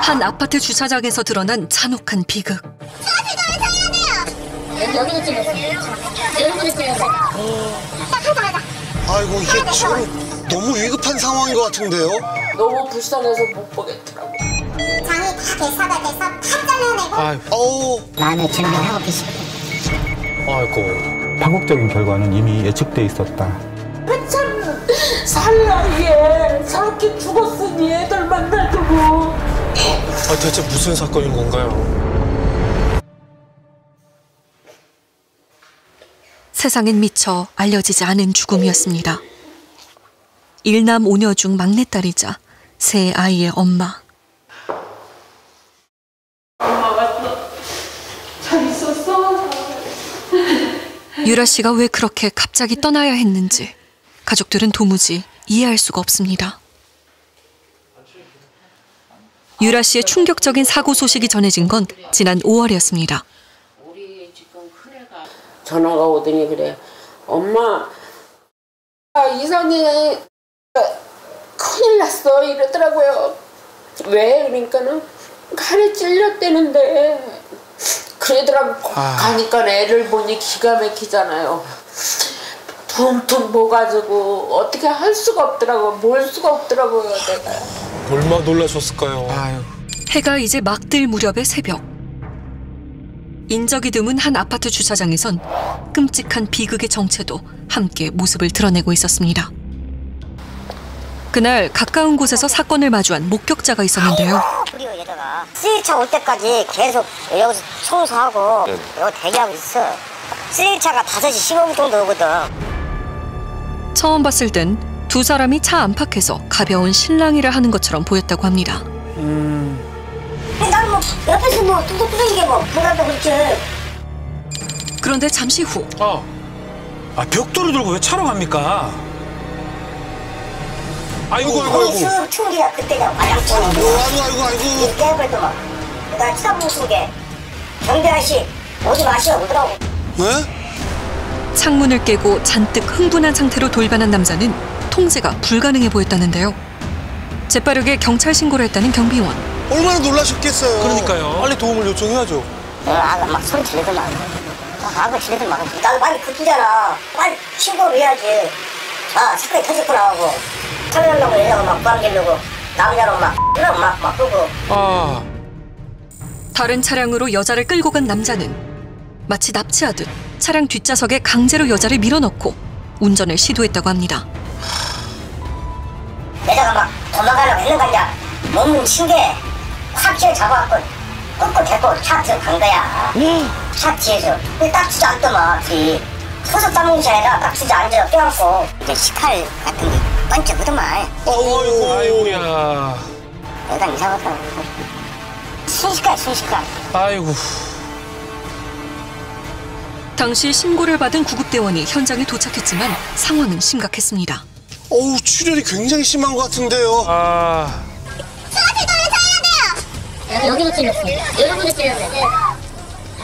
한 아파트 주차장에서 드러난 잔혹한 비극. 여기도 찔렸어요. 여기도 찔렸어요. 가자. 아이고, 이게 지금 너무 위급한 상황인 것 같은데요? 너무 불쌍해서 못 보겠더라고. 장이 다 개사가 돼서 다 잘라내고. 어우. 마음의 준비를 하고 계시고. 아이고. 파국적인 결과는 이미 예측돼 있었다. 참 살나이에 저렇게 죽었으니 애들 만나두고. 대체 무슨 사건인 건가요? 세상엔 미처 알려지지 않은 죽음이었습니다. 일남 5녀 중 막내딸이자 세 아이의 엄마. 엄마 왔어. 잘 있었어? 유라 씨가 왜 그렇게 갑자기 떠나야 했는지 가족들은 도무지 이해할 수가 없습니다. 유라 씨의 충격적인 사고 소식이 전해진 건 지난 5월이었습니다. 전화가 오더니 그래. 엄마, 이상해. 큰일 났어 이러더라고요. 왜? 그러니까는 칼에 찔렸대는데 그러더라고. 가니까 애를 보니 기가 막히잖아요. 퉁퉁 부어가지고 어떻게 할 수가 없더라고. 몰 수가 없더라고요 내가. 얼마나 놀라셨을까요? 해가 이제 막 뜰 무렵의 새벽. 인적이 드문 한 아파트 주차장에선 끔찍한 비극의 정체도 함께 모습을 드러내고 있었습니다. 그날 가까운 곳에서 사건을 마주한 목격자가 있었는데요. 그리고 얘들아 쓰레기차 올 때까지 계속 여기서 청소하고 여기 대기하고 있어. 쓰레기차가 5시 15분 정도 오거든. 처음 봤을 땐 두 사람이 차 안팎에서 가벼운 실랑이를 하는 것처럼 보였다고 합니다. 난 뭐 옆에서 뭐 뚜둑뚜둑인 게 뭐 보라도 그렇지. 그런데 잠시 후 벽돌을 들고 왜 차로 갑니까? 아이고. 충기가 그때가 와장창 아이고. 깨버려도 막 나 쳐다보고 있은 게 경대 아저씨 오지 마시오 그러더라고. 네? 창문을 깨고 잔뜩 흥분한 상태로 돌변한 남자는 통제가 불가능해 보였다는데요. 재빠르게 경찰 신고를 했다는 경비원. 얼마나 놀라셨겠어요. 그러니까요. 빨리 도움을 요청해야죠. 아가 막 소리 지르더만. 아가 지르더만. 나도 많이 급하잖아. 빨리 신고를 해야지. 사건이 터졌구나 하고. 처리하려고 얘네가 막 부안기려고 남자로 막 끄고. 다른 차량으로 여자를 끌고 간 남자는 마치 납치하듯 차량 뒷좌석에 강제로 여자를 밀어넣고 운전을 시도했다고 합니다. 여자가 막 도망가려고 했는 거냐. 몸은 신게 확 쥐어 잡아갖고 끄고 데리고 차 들어간 거야. 차 뒤에서. 근데 딱 주저앉더만 둘이. 서서 싸먹는 게 아니라 딱 주저앉아 껴안고. 이제 식칼 같은 게 번쩍하더만. 아이고야. 여당 이상하다. 순식간. 아이고. 당시 신고를 받은 구급대원이 현장에 도착했지만 상황은 심각했습니다. 어우, 출혈이 굉장히 심한 것 같은데요. 저한테 해야 돼요. 여기도 찔렸어요. 여기도 찔렸어요.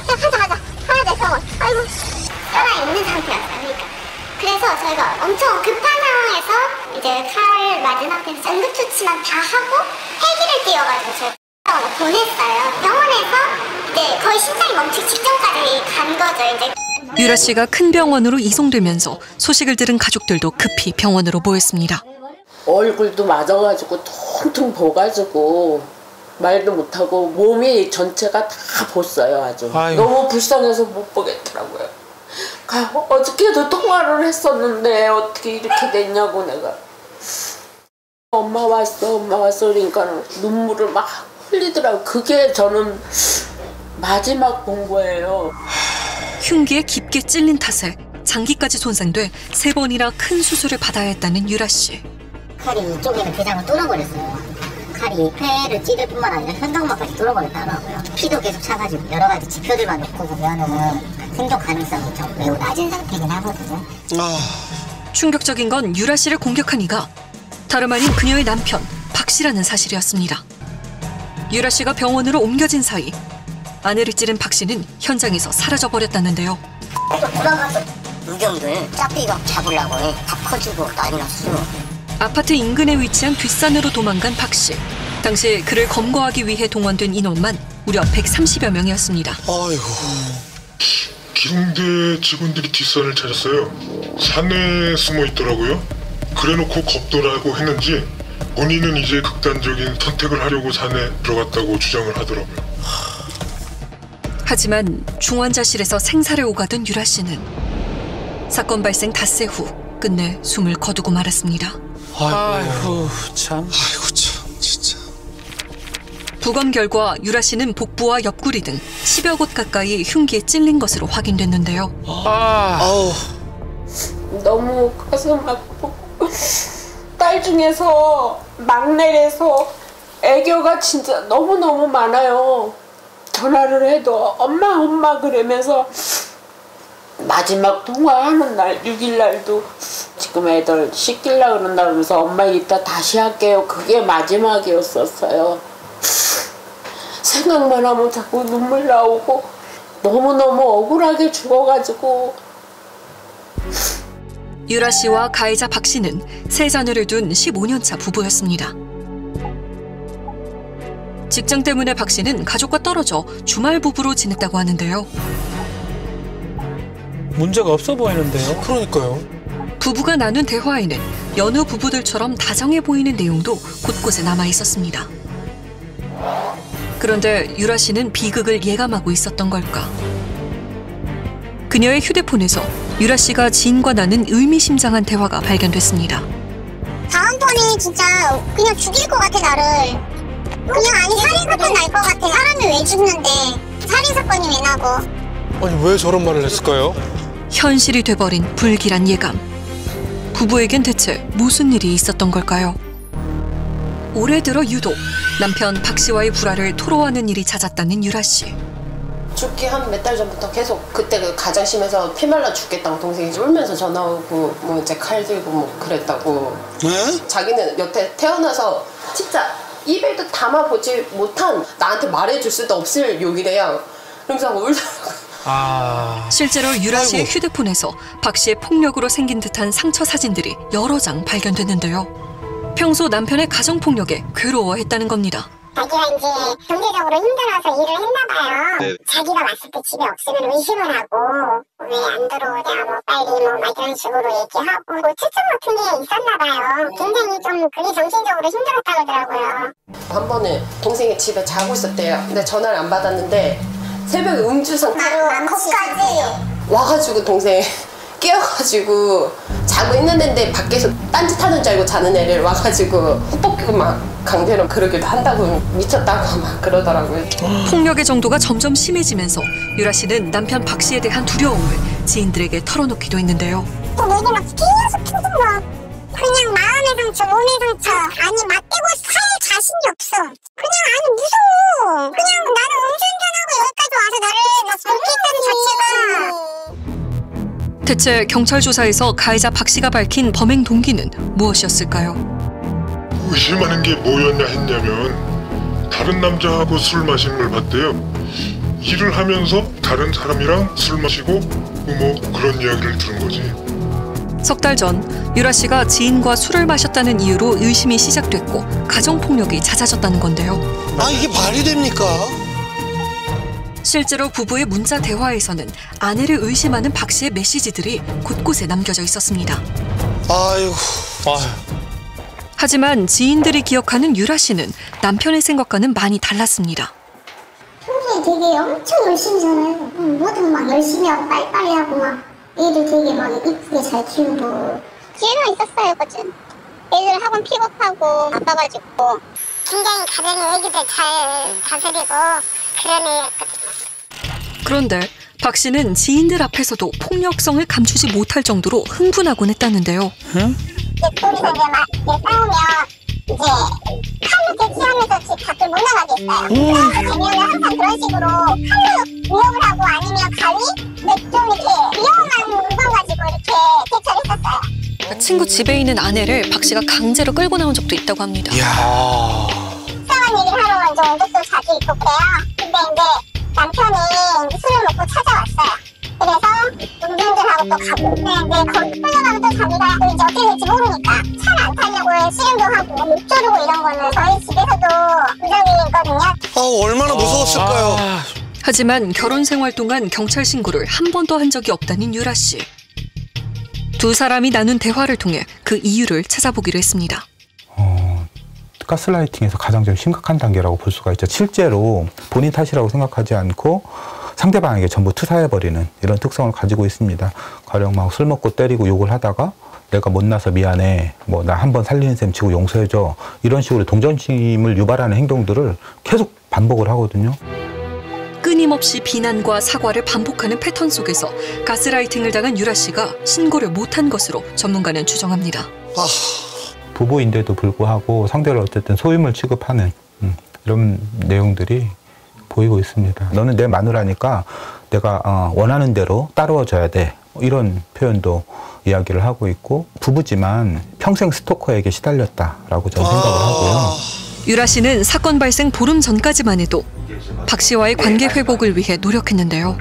가자. 하나 돼서. 아이고. 살아있는 상태였으니까. 그래서 저희가 엄청 급한 상황에서 이제 칼 맞은 상태에서 응급조치만 다 하고 헬기를 띄워가지고 저희 병원에 보냈어요. 병원에서 이제 거의 심장이 멈추기 직전까지 간 거죠. 이제. 유라 씨가 큰 병원으로 이송되면서 소식을 들은 가족들도 급히 병원으로 모였습니다. 얼굴도 맞아가지고 퉁퉁 부어가지고 말도 못하고 몸이 전체가 다 벗어요 아주. 너무 불쌍해서 못 보겠더라고요. 어저께도 통화를 했었는데 어떻게 이렇게 됐냐고 내가. 엄마 왔어 그러니까 눈물을 막 흘리더라고. 그게 저는 마지막 본 거예요. 흉기에 깊게 찔린 탓에 장기까지 손상돼 3번이나 큰 수술을 받아야 했다는 유라 씨. 칼이 이쪽에는 대장을 뚫어버렸어요. 칼이 폐를 찌를 뿐만 아니라 현장막까지 뚫어버렸다고요. 피도 계속 차가지고 여러 가지 지표들만 놓고 보면은 생존 가능성이 좀 매우 낮은 상태긴 하거든요. 충격적인 건 유라 씨를 공격한 이가 다름 아닌 그녀의 남편 박 씨라는 사실이었습니다. 유라 씨가 병원으로 옮겨진 사이 아내를 찌른 박 씨는 현장에서 사라져버렸다는데요. 또 도망가서 무경들 짝대기가 잡으려고 다 퍼주고 난리 났어. 아파트 인근에 위치한 뒷산으로 도망간 박 씨. 당시 그를 검거하기 위해 동원된 인원만 무려 130여 명이었습니다. 아이고. 기흥대 직원들이 뒷산을 찾았어요. 산에 숨어 있더라고요. 그래놓고 겁도라고 했는지 본인은 이제 극단적인 선택을 하려고 산에 들어갔다고 주장을 하더라고요. 하지만 중환자실에서 생사를 오가던 유라 씨는 사건 발생 닷새 후 끝내 숨을 거두고 말았습니다. 아이고 참. 아이고 참 진짜. 부검 결과 유라 씨는 복부와 옆구리 등 10여 곳 가까이 흉기에 찔린 것으로 확인됐는데요. 아우. 너무 가슴 아프고 딸 중에서 막내라서 애교가 진짜 너무너무 많아요. 전화를 해도 엄마 그러면서 마지막 통화하는 날 6일 날도 지금 애들 씻길라 그런다 그러면서 엄마 이따 다시 할게요. 그게 마지막이었었어요. 생각만 하면 자꾸 눈물 나오고 너무너무 억울하게 죽어가지고. 유라 씨와 가해자 박 씨는 세 자녀를 둔 15년차 부부였습니다. 직장 때문에 박 씨는 가족과 떨어져 주말 부부로 지냈다고 하는데요. 문제가 없어 보이는데요. 그러니까요. 부부가 나눈 대화에는 여느 부부들처럼 다정해 보이는 내용도 곳곳에 남아 있었습니다. 그런데 유라 씨는 비극을 예감하고 있었던 걸까? 그녀의 휴대폰에서 유라 씨가 지인과 나눈 의미심장한 대화가 발견됐습니다. 다음번에 진짜 그냥 죽일 것 같아 나를. 그냥 아니 살인사건 날 것 같아. 사람이 왜 죽는데 살인사건이 왜 나고. 아니 왜 저런 말을 했을까요? 현실이 돼버린 불길한 예감. 부부에겐 대체 무슨 일이 있었던 걸까요? 올해 들어 유독 남편 박 씨와의 불화를 토로하는 일이 잦았다는 유라 씨. 죽기 한 몇 달 전부터 계속 그때 그 가장 심해서 피 말라 죽겠다고 동생이 이제 울면서 전화 오고 뭐 이제 칼 들고 뭐 그랬다고. 네? 자기는 여태 태어나서 진짜 입에도 담아보지 못한 나한테 말해줄 수도 없을 욕이래요. 그러면서 울더라고요. 실제로 유라 씨의 휴대폰에서 박 씨의 폭력으로 생긴 듯한 상처 사진들이 여러 장 발견됐는데요. 평소 남편의 가정폭력에 괴로워했다는 겁니다. 자기가 이제 경제적으로 힘들어서 일을 했나 봐요. 네. 자기가 왔을 때 집에 없으면 의심을 하고 왜 안 들어오냐 뭐 빨리 막 이런 식으로 얘기하고 뭐 추측 같은 게 있었나 봐요. 굉장히 좀 그게 정신적으로 힘들었다 그러더라고요. 한 번은 동생이 집에 자고 있었대요. 근데 전화를 안 받았는데 새벽에 음주 상태로 거기까지 와가지고 동생 깨워가지고 자고 있는데 밖에서 딴짓하는 줄 알고 자는 애를 와가지고 헛벗기고 막 강제로 그러기도 한다고 미쳤다고 막 그러더라고요. 폭력의 정도가 점점 심해지면서 유라 씨는 남편 박 씨에 대한 두려움을 지인들에게 털어놓기도 했는데요. 또 내게 막 계속 계속 막 그냥 마음의 상처, 몸의 상처 아니 맞대고 살 자신이 없어. 그냥 아니 무서워. 그냥 나는 음주운전하고 여기까지 와서 나를 막 그렇게 했다는 자체가. 대체 경찰 조사에서 가해자 박 씨가 밝힌 범행 동기는 무엇이었을까요? 의심하는 게 뭐였냐 했냐면 다른 남자하고 술 마시는 걸 봤대요. 일을 하면서 다른 사람이랑 술 마시고 뭐 그런 이야기를 들은 거지. 석 달 전 유라 씨가 지인과 술을 마셨다는 이유로 의심이 시작됐고 가정폭력이 잦아졌다는 건데요. 아 이게 말이 됩니까? 실제로 부부의 문자 대화에서는 아내를 의심하는 박 씨의 메시지들이 곳곳에 남겨져 있었습니다. 아이고. 하지만 지인들이 기억하는 유라 씨는 남편의 생각과는 많이 달랐습니다. 평소에 되게 엄청 열심히 살아요. 뭐든 막 열심히 하고 빨리빨리 하고 막 애들 되게 막 이쁘게 잘 키우고. 기회는 있었어요, 거진. 애들 학원 픽업하고 바빠가지고. 굉장히 가정의 애기들 잘 다스리고 그런 애였거든요. 그런데 박 씨는 지인들 앞에서도 폭력성을 감추지 못할 정도로 흥분하곤 했다는데요. 둘이서 이제 싸우면 이제 칼로 대치하면서 집 밖을 못 나가게 했어요. 되면 항상 그런 식으로 칼로 위협을 하고 아니면 가위? 좀 이렇게 위험한 물건 가지고 이렇게 대처를 했었어요. 친구 집에 있는 아내를 박 씨가 강제로 끌고 나온 적도 있다고 합니다. 이상한 얘기를 하러 온 적도 자주 있고 그래요. 근데 이제 남편이 술을 먹고 찾아왔어요. 그래서 운전하고 또 가고. 근데 이제 거기 끌려가면 또 자기가 이제 어떻게 될지 모르니까 차를 안 타려고 씨름도 하고 목 조르고 이런 거는 저희 집에서도 부정이거든요. 얼마나 무서웠을까요? 하지만 결혼 생활 동안 경찰 신고를 한 번도 한 적이 없다는 유라 씨. 두 사람이 나눈 대화를 통해 그 이유를 찾아보기로 했습니다. 가스라이팅에서 가장 좀 심각한 단계라고 볼 수가 있죠. 실제로 본인 탓이라고 생각하지 않고 상대방에게 전부 투사해버리는 이런 특성을 가지고 있습니다. 가령 막 술 먹고 때리고 욕을 하다가 내가 못나서 미안해, 뭐 나 한 번 살리는 셈 치고 용서해줘, 이런 식으로 동정심을 유발하는 행동들을 계속 반복을 하거든요. 끊임없이 비난과 사과를 반복하는 패턴 속에서 가스라이팅을 당한 유라 씨가 신고를 못한 것으로 전문가는 추정합니다. 부부인데도 불구하고 상대를 어쨌든 소유물 취급하는 이런 내용들이 보이고 있습니다. 너는 내 마누라니까 내가 원하는 대로 따라와줘야 돼, 이런 표현도 이야기를 하고 있고, 부부지만 평생 스토커에게 시달렸다라고 저는 생각을 하고요. 유라 씨는 사건 발생 보름 전까지만 해도 박 씨와의 관계 회복을 위해 노력했는데요.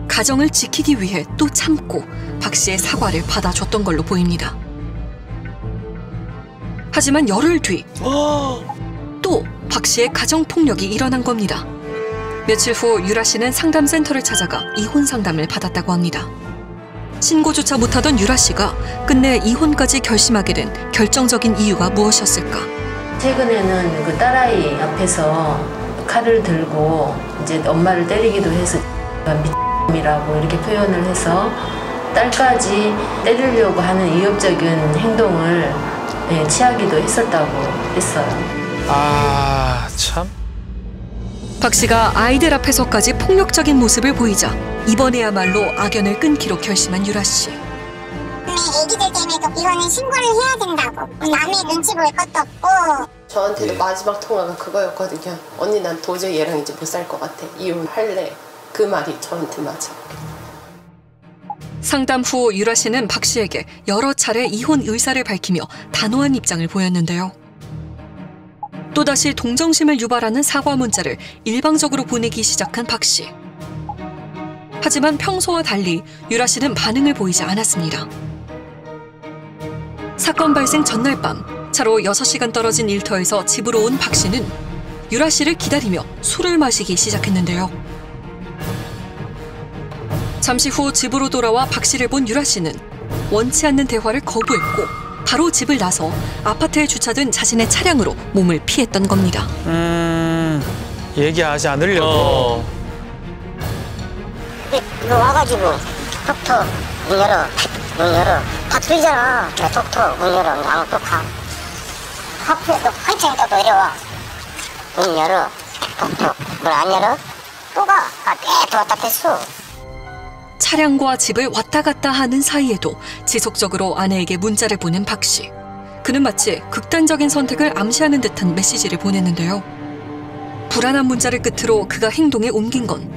가정을 지키기 위해 또 참고 박 씨의 사과를 받아줬던 걸로 보입니다. 하지만 열흘 뒤 또 박 씨의 가정폭력이 일어난 겁니다. 며칠 후 유라 씨는 상담센터를 찾아가 이혼 상담을 받았다고 합니다. 신고조차 못하던 유라 씨가 끝내 이혼까지 결심하게 된 결정적인 이유가 무엇이었을까? 최근에는 그 딸아이 앞에서 칼을 들고 이제 엄마를 때리기도 해서 미이라고 이렇게 표현을 해서 딸까지 때리려고 하는 위협적인 행동을 취하기도 했었다고 했어요. 참. 박 씨가 아이들 앞에서까지 폭력적인 모습을 보이자 이번에야말로 악연을 끊기로 결심한 유라 씨. 애기들 때문에 이거는 신고를 해야 된다고. 남의 눈치 볼 것도 없고. 저한테도 마지막 통화가 그거였거든요. 언니 난 도저히 얘랑 이제 못 살 것 같아. 이혼할래. 그 말이 저한테 마지막. 상담 후 유라 씨는 박 씨에게 여러 차례 이혼 의사를 밝히며 단호한 입장을 보였는데요. 또다시 동정심을 유발하는 사과 문자를 일방적으로 보내기 시작한 박 씨. 하지만 평소와 달리 유라 씨는 반응을 보이지 않았습니다. 사건 발생 전날 밤 차로 6시간 떨어진 일터에서 집으로 온 박 씨는 유라 씨를 기다리며 술을 마시기 시작했는데요. 잠시 후 집으로 돌아와 박 씨를 본 유라 씨는 원치 않는 대화를 거부했고 바로 집을 나서 아파트에 주차된 자신의 차량으로 몸을 피했던 겁니다. 얘기하지 않으려고. 이거 와가지고 톡톡 문 열어, 문 열어. 다 들리잖아. 톡톡 문 열어. 아무 또 가. 하프에서 한참 있다 또 내려와. 문 열어. 톡톡 문 안 열어? 또 가. 계속 왔다 됐어. 차량과 집을 왔다 갔다 하는 사이에도 지속적으로 아내에게 문자를 보낸 박 씨. 그는 마치 극단적인 선택을 암시하는 듯한 메시지를 보냈는데요. 불안한 문자를 끝으로 그가 행동에 옮긴 건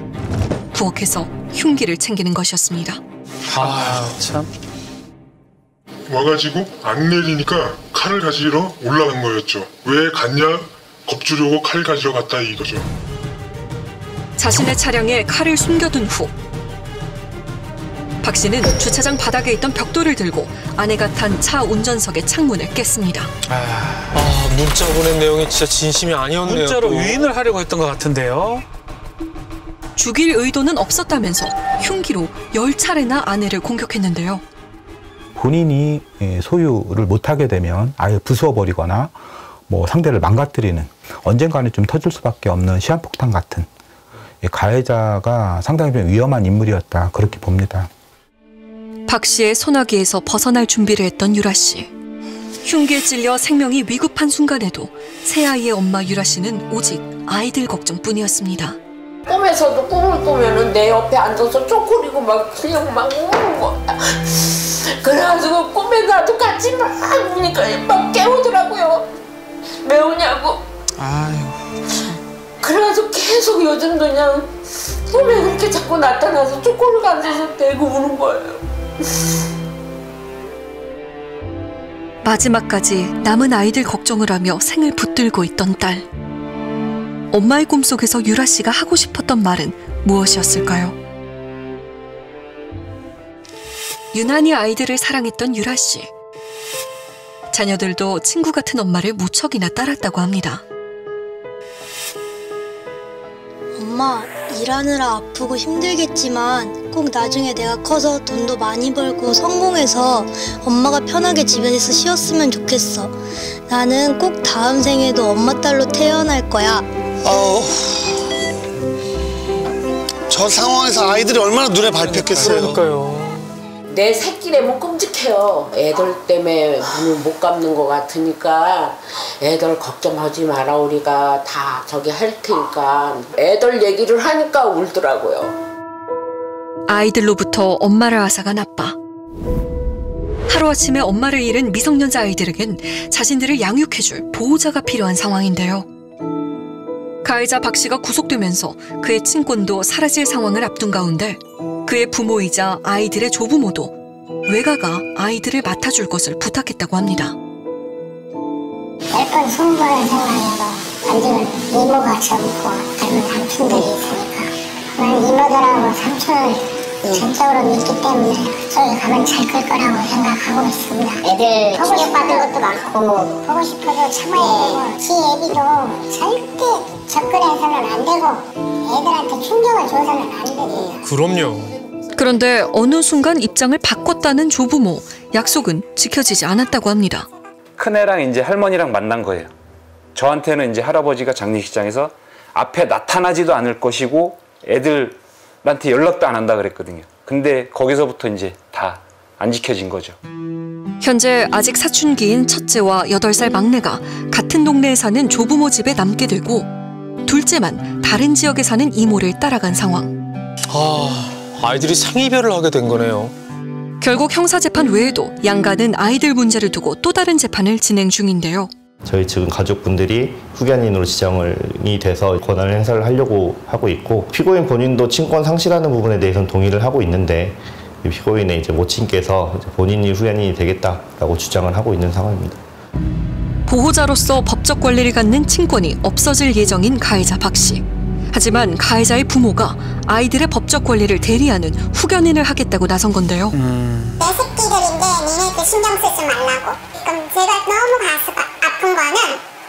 부엌에서 흉기를 챙기는 것이었습니다. 참. 와가지고 안 내리니까 칼을 가지러 올라간 거였죠. 왜 갔냐? 겁주려고 칼 가지러 갔다 이거죠. 자신의 차량에 칼을 숨겨둔 후 박 씨는 주차장 바닥에 있던 벽돌을 들고 아내가 탄 차 운전석의 창문을 깼습니다. 문자 보낸 내용이 진짜 진심이 아니었네요. 문자로 또. 유인을 하려고 했던 것 같은데요. 죽일 의도는 없었다면서 흉기로 10차례나 아내를 공격했는데요. 본인이 소유를 못하게 되면 아예 부수어버리거나 뭐 상대를 망가뜨리는, 언젠가는 좀 터질 수밖에 없는 시한폭탄 같은 가해자가 상당히 좀 위험한 인물이었다, 그렇게 봅니다. 박 씨의 소나기에서 벗어날 준비를 했던 유라 씨. 흉기에 찔려 생명이 위급한 순간에도 새아이의 엄마 유라 씨는 오직 아이들 걱정뿐이었습니다. 꿈에서도 꿈을 꾸면은 내 옆에 앉아서 쪼그리고 막 그냥 막 우는 거야. 그래가지고 꿈에 나도 같이 막 우니까 막 깨우더라고요. 왜 우냐고. 그래가지고 계속 요즘도 그냥 꿈에 그렇게 자꾸 나타나서 쪼그리고 앉아서 대고 우는 거예요. 마지막까지 남은 아이들 걱정을 하며 생을 붙들고 있던 딸. 엄마의 꿈속에서 유라 씨가 하고 싶었던 말은 무엇이었을까요? 유난히 아이들을 사랑했던 유라 씨. 자녀들도 친구 같은 엄마를 무척이나 따랐다고 합니다. 엄마, 일하느라 아프고 힘들겠지만 꼭 나중에 내가 커서 돈도 많이 벌고 성공해서 엄마가 편하게 집에서 쉬었으면 좋겠어. 나는 꼭 다음 생에도 엄마 딸로 태어날 거야. 저 상황에서 아이들이 얼마나 눈에 밟혔겠어요. 그러니까요. 내 새끼라면 끔찍해요. 애들 때문에 눈을 못 감는 것 같으니까 애들 걱정하지 마라, 우리가 다 저기 할 테니까. 애들 얘기를 하니까 울더라고요. 아이들로부터 엄마를 앗아간 아빠. 하루아침에 엄마를 잃은 미성년자 아이들에겐 자신들을 양육해줄 보호자가 필요한 상황인데요. 가해자 박 씨가 구속되면서 그의 친권도 사라질 상황을 앞둔 가운데 그의 부모이자 아이들의 조부모도 외가가 아이들을 맡아줄 것을 부탁했다고 합니다. 몇 번 송부하는 생각에도 언젠가 이모가 젊고 젊은 삼촌들이 있으니까 나는 이모들하고 삼촌을 전적으로 믿기 때문에 저기 가면 잘 클 거라고 생각하고 있습니다. 애들 충격받은 것도 많고 보고 싶어도 참아야 되고 지 애비도 절대 접근해서는 안 되고 애들한테 충격을 줘서는 안 됩니다. 그럼요. 그런데 어느 순간 입장을 바꿨다는 조부모. 약속은 지켜지지 않았다고 합니다. 큰애랑 이제 할머니랑 만난 거예요. 저한테는 이제 할아버지가 장례식장에서 앞에 나타나지도 않을 것이고 애들한테 연락도 안 한다 그랬거든요. 근데 거기서부터 이제 다 안 지켜진 거죠. 현재 아직 사춘기인 첫째와 8살 막내가 같은 동네에 사는 조부모 집에 남게 되고 둘째만 다른 지역에 사는 이모를 따라간 상황. 아이들이 상이별을 하게 된 거네요. 결국 형사재판 외에도 양가는 아이들 문제를 두고 또 다른 재판을 진행 중인데요. 저희 측은 가족분들이 후견인으로 지정이 돼서 권한을 행사를 하려고 하고 있고 피고인 본인도 친권 상실하는 부분에 대해서는 동의를 하고 있는데 피고인의 이제 모친께서 본인이 후견인이 되겠다라고 주장을 하고 있는 상황입니다. 보호자로서 법적 권리를 갖는 친권이 없어질 예정인 가해자 박 씨. 하지만 가해자의 부모가 아이들의 법적 권리를 대리하는 후견인을 하겠다고 나선 건데요. 내 새끼들인데 니네들 신경 쓰지 말라고. 그럼 제가 너무 가슴 아픈 거는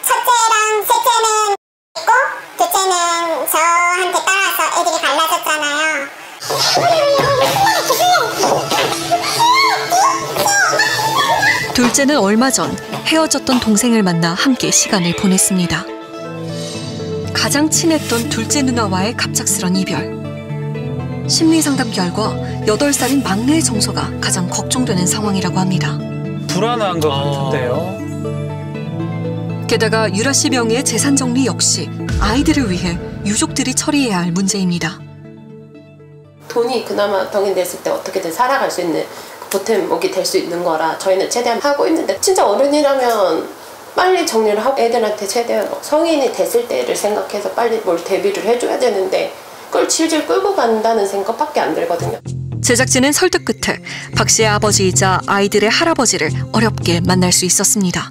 첫째랑 셋째는 있고 둘째는 저한테 따라서 애들이 갈라졌잖아요. 둘째는 얼마 전 헤어졌던 동생을 만나 함께 시간을 보냈습니다. 가장 친했던 둘째 누나와의 갑작스런 이별. 심리상담 결과 8살인 막내의 정서가 가장 걱정되는 상황이라고 합니다. 불안한 것 같은데요. 게다가 유라 씨 명의의 재산 정리 역시 아이들을 위해 유족들이 처리해야 할 문제입니다. 돈이 그나마 동인됐을 때 어떻게든 살아갈 수 있는 보탬목이 될 수 있는 거라 저희는 최대한 하고 있는데 진짜 어른이라면 빨리 정리를 하고 애들한테 최대한 성인이 됐을 때를 생각해서 빨리 뭘 대비를 해줘야 되는데 그걸 질질 끌고 간다는 생각밖에 안 들거든요. 제작진은 설득 끝에 박 씨의 아버지이자 아이들의 할아버지를 어렵게 만날 수 있었습니다.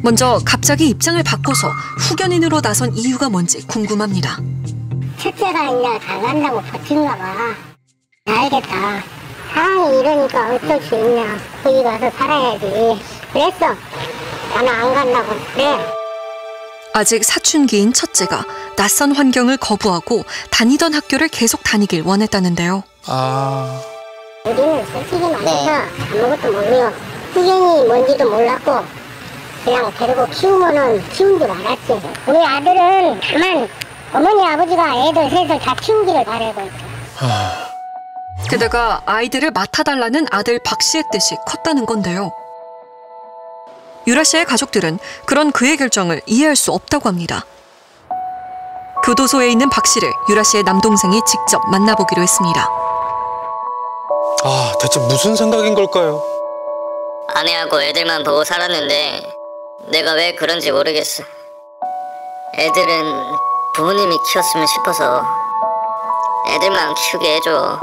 먼저 갑자기 입장을 바꿔서 후견인으로 나선 이유가 뭔지 궁금합니다. 첫째가 이제 잘 간다고 버틴가 봐. 알겠다. 상황이 이러니까 어쩔 수 있냐. 거기 가서 살아야지. 그랬어. 나는 안 간다고. 그래. 아직 사춘기인 첫째가 낯선 환경을 거부하고 다니던 학교를 계속 다니길 원했다는데요. 우리는 솔직히 말해서 아무것도 모르고 후견이 뭔지도 몰랐고 그냥 데리고 키우면은 키운 줄 알았지. 우리 아들은 다만 어머니 아버지가 애들 셋을 다 키우기를 바라고 있어. 게다가 아이들을 맡아달라는 아들 박 씨의 뜻이 컸다는 건데요. 유라 씨의 가족들은 그런 그의 결정을 이해할 수 없다고 합니다. 교도소에 있는 박 씨를 유라 씨의 남동생이 직접 만나보기로 했습니다. 대체 무슨 생각인 걸까요? 아내하고 애들만 보고 살았는데 내가 왜 그런지 모르겠어. 애들은 부모님이 키웠으면 싶어서 애들만 키우게 해줘.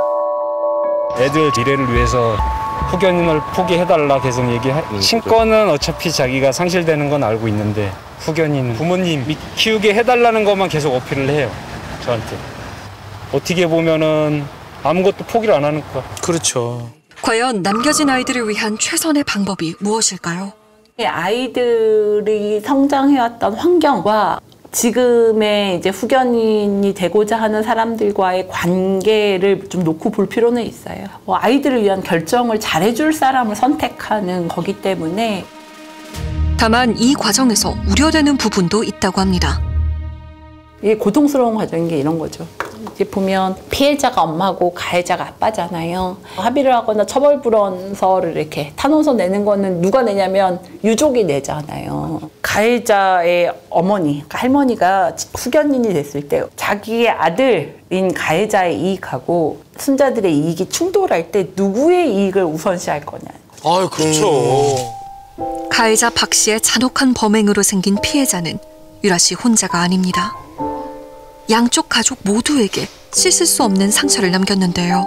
애들 미래를 위해서 후견인을 포기해달라 계속 친권은 어차피 자기가 상실되는 건 알고 있는데 후견인 부모님 키우게 해달라는 것만 계속 어필을 해요. 저한테. 어떻게 보면은 아무것도 포기를 안 하는 것 같아요. 그렇죠. 과연 남겨진 아이들을 위한 최선의 방법이 무엇일까요? 아이들이 성장해왔던 환경과 지금의 이제 후견인이 되고자 하는 사람들과의 관계를 좀 놓고 볼 필요는 있어요. 아이들을 위한 결정을 잘해줄 사람을 선택하는 거기 때문에. 다만 이 과정에서 우려되는 부분도 있다고 합니다. 이게 고통스러운 과정인 게 이런 거죠. 이제 보면 피해자가 엄마고 가해자가 아빠잖아요. 합의를 하거나 처벌불원서를 이렇게 탄원서 내는 거는 누가 내냐면 유족이 내잖아요. 가해자의 어머니, 그러니까 할머니가 후견인이 됐을 때 자기의 아들인 가해자의 이익하고 순자들의 이익이 충돌할 때 누구의 이익을 우선시할 거냐. 아유, 그렇죠. 가해자 박 씨의 잔혹한 범행으로 생긴 피해자는 유라 씨 혼자가 아닙니다. 양쪽 가족 모두에게 씻을 수 없는 상처를 남겼는데요.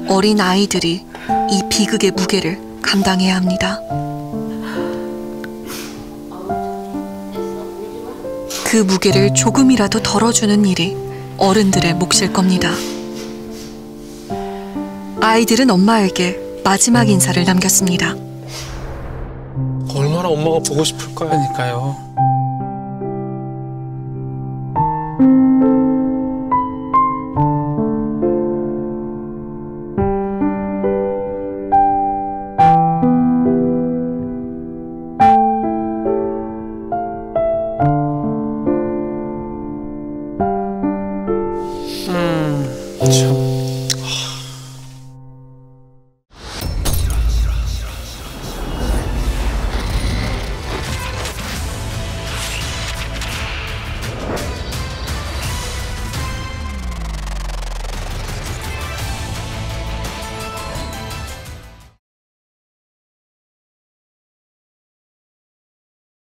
어린 아이들이 이 비극의 무게를 감당해야 합니다. 그 무게를 조금이라도 덜어주는 일이 어른들의 몫일 겁니다. 아이들은 엄마에게 마지막 인사를 남겼습니다. 얼마나 엄마가 보고 싶을까요? 그러니까요.